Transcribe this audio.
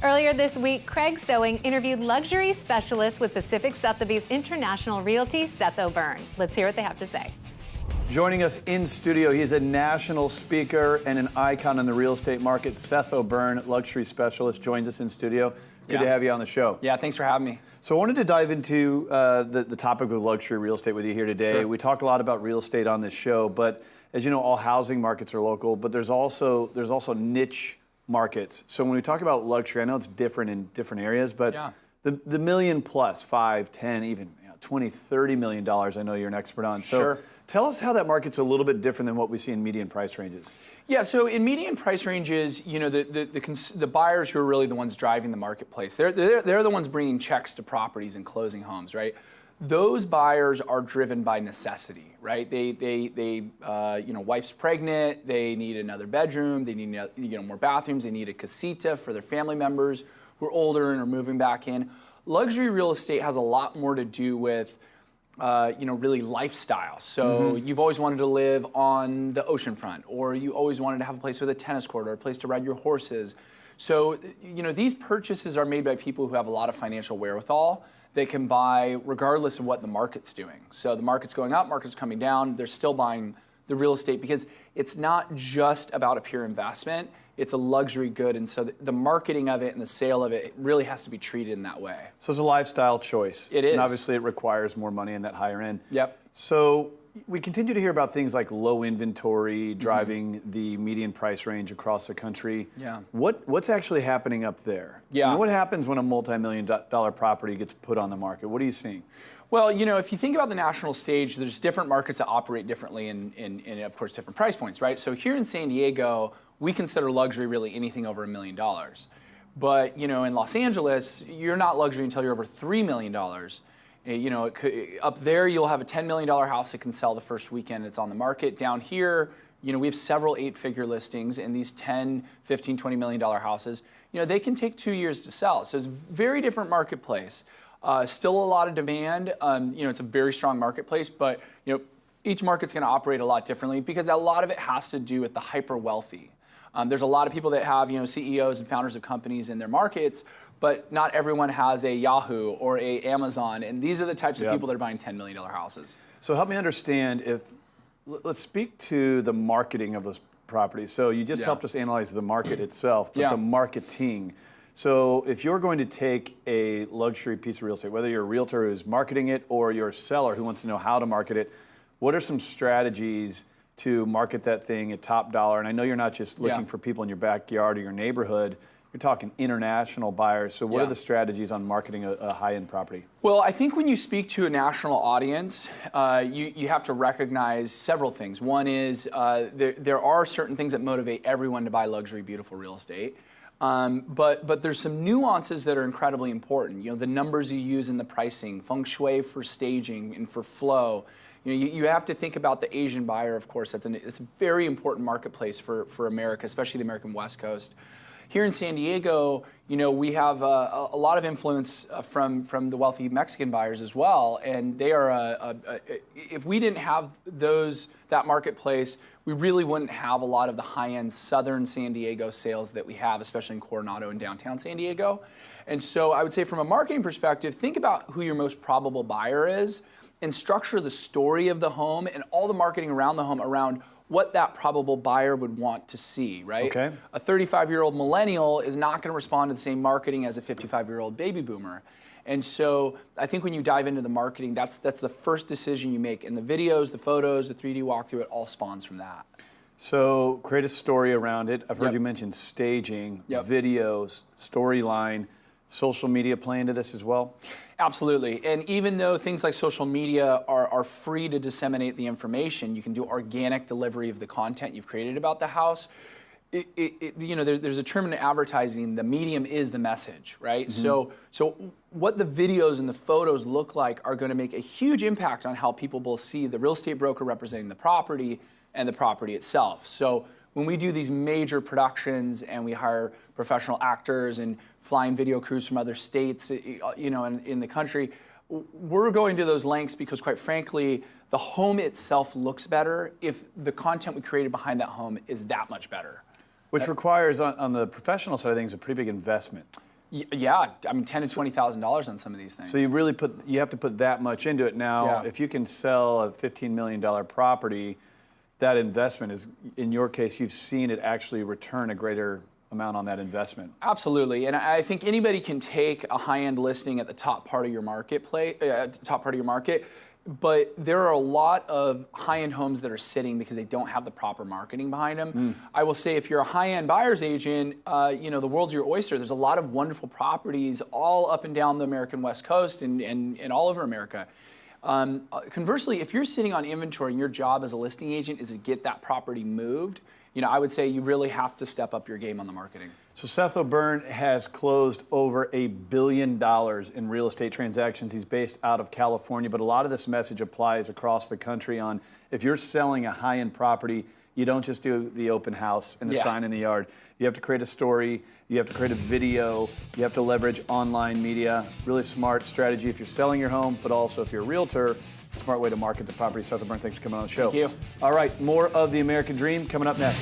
Earlier this week, Craig Sewing interviewed luxury specialist with Pacific Sotheby's International Realty, Seth O'Byrne. Let's hear what they have to say. Joining us in studio, he's a national speaker and an icon in the real estate market. Seth O'Byrne, luxury specialist, joins us in studio. Good to have you on the show. Yeah, thanks for having me. So I wanted to dive into the topic of luxury real estate with you here today. Sure. We talk a lot about real estate on this show, but as you know, all housing markets are local, but there's also niche markets. So when we talk about luxury, I know it's different in different areas, but the million plus, 5, 10, even 20, $30 million, I know you're an expert on. So Sure. Tell us how that market's a little bit different than what we see in median price ranges. Yeah, so in median price ranges, you know, the buyers who are really the ones driving the marketplace, they're the ones bringing checks to properties and closing homes, right? Those buyers are driven by necessity, right? You know, wife's pregnant, they need another bedroom, they need more bathrooms, they need a casita for their family members who are older and are moving back in. Luxury real estate has a lot more to do with you know, really lifestyle. So you've always wanted to live on the oceanfront, or you always wanted to have a place with a tennis court or a place to ride your horses. So, you know, these purchases are made by people who have a lot of financial wherewithal that can buy regardless of what the market's doing. So the market's going up, market's coming down, they're still buying the real estate because it's not just about a pure investment, it's a luxury good, and so the marketing of it and the sale of it really has to be treated in that way. So it's a lifestyle choice. It is. And obviously it requires more money in that higher end. Yep. So we continue to hear about things like low inventory driving the median price range across the country. Yeah. What's actually happening up there? Yeah. And what happens when a multi-million-dollar property gets put on the market? What are you seeing? Well, you know, if you think about the national stage, there's different markets that operate differently and of course, different price points, right? So here in San Diego, we consider luxury really anything over $1 million. But, you know, in Los Angeles, you're not luxury until you're over $3 million. You know, up there, you'll have a $10 million house that can sell the first weekend it's on the market. Down here, you know, we have several 8-figure listings, and these 10, 15, $20 million houses, you know, they can take 2 years to sell. So it's a very different marketplace. Still a lot of demand. You know, it's a very strong marketplace, but, you know, each market's going to operate a lot differently because a lot of it has to do with the hyper wealthy. There's a lot of people that have, you know, CEOs and founders of companies in their markets, but not everyone has a Yahoo or a Amazon, and these are the types of people that are buying $10 million houses. So help me understand let's speak to the marketing of those properties. So you just helped us analyze the market itself, but the marketing. So if you're going to take a luxury piece of real estate, whether you're a realtor who's marketing it or you're a seller who wants to know how to market it, what are some strategies to market that thing at top dollar? And I know you're not just looking for people in your backyard or your neighborhood. You're talking international buyers. So what are the strategies on marketing a high-end property? Well, I think when you speak to a national audience, you have to recognize several things. One is there are certain things that motivate everyone to buy luxury, beautiful real estate. But there's some nuances that are incredibly important. You know, the numbers you use in the pricing, feng shui for staging and for flow. You know, you have to think about the Asian buyer, of course. It's a very important marketplace for America, especially the American West Coast. Here in San Diego, you know, we have a lot of influence from the wealthy Mexican buyers as well, and they are if we didn't have that marketplace, we really wouldn't have a lot of the high-end southern San Diego sales that we have, especially in Coronado and downtown San Diego. And so I would say from a marketing perspective, think about who your most probable buyer is and structure the story of the home and all the marketing around the home around what that probable buyer would want to see, right? Okay. A 35-year-old millennial is not going to respond to the same marketing as a 55-year-old baby boomer. And so I think when you dive into the marketing, that's the first decision you make. And the videos, the photos, the 3D walkthrough, it all spawns from that. So create a story around it. I've heard you mention staging, videos, storyline. Social media play into this as well? Absolutely. And even though things like social media are free to disseminate the information, you can do organic delivery of the content you've created about the house. You know, there's a term in advertising, the medium is the message, right? So what the videos and the photos look like are going to make a huge impact on how people will see the real estate broker representing the property and the property itself. So when we do these major productions and we hire professional actors and flying video crews from other states, you know, in the country, we're going to those lengths because, quite frankly, the home itself looks better if the content we created behind that home is that much better. Which requires, on the professional side of things, a pretty big investment. Yeah, I mean, $10,000 to $20,000 on some of these things. So you have to put that much into it. Now, if you can sell a $15 million property, that investment is, in your case, you've seen it actually return a greater amount on that investment. Absolutely, and I think anybody can take a high-end listing at the top part of your marketplace, but there are a lot of high-end homes that are sitting because they don't have the proper marketing behind them. I will say, if you're a high-end buyer's agent, the world's your oyster. There's a lot of wonderful properties all up and down the American West Coast and all over America. Conversely, if you're sitting on inventory and your job as a listing agent is to get that property moved, I would say you really have to step up your game on the marketing. So Seth O'Byrne has closed over $1 billion in real estate transactions. He's based out of California, but a lot of this message applies across the country on if you're selling a high-end property, you don't just do the open house and the sign in the yard. You have to create a story, you have to create a video, you have to leverage online media. Really smart strategy if you're selling your home, but also if you're a realtor, smart way to market the property. Seth O'Byrne, thanks for coming on the show. Thank you. All right, more of the American Dream coming up next.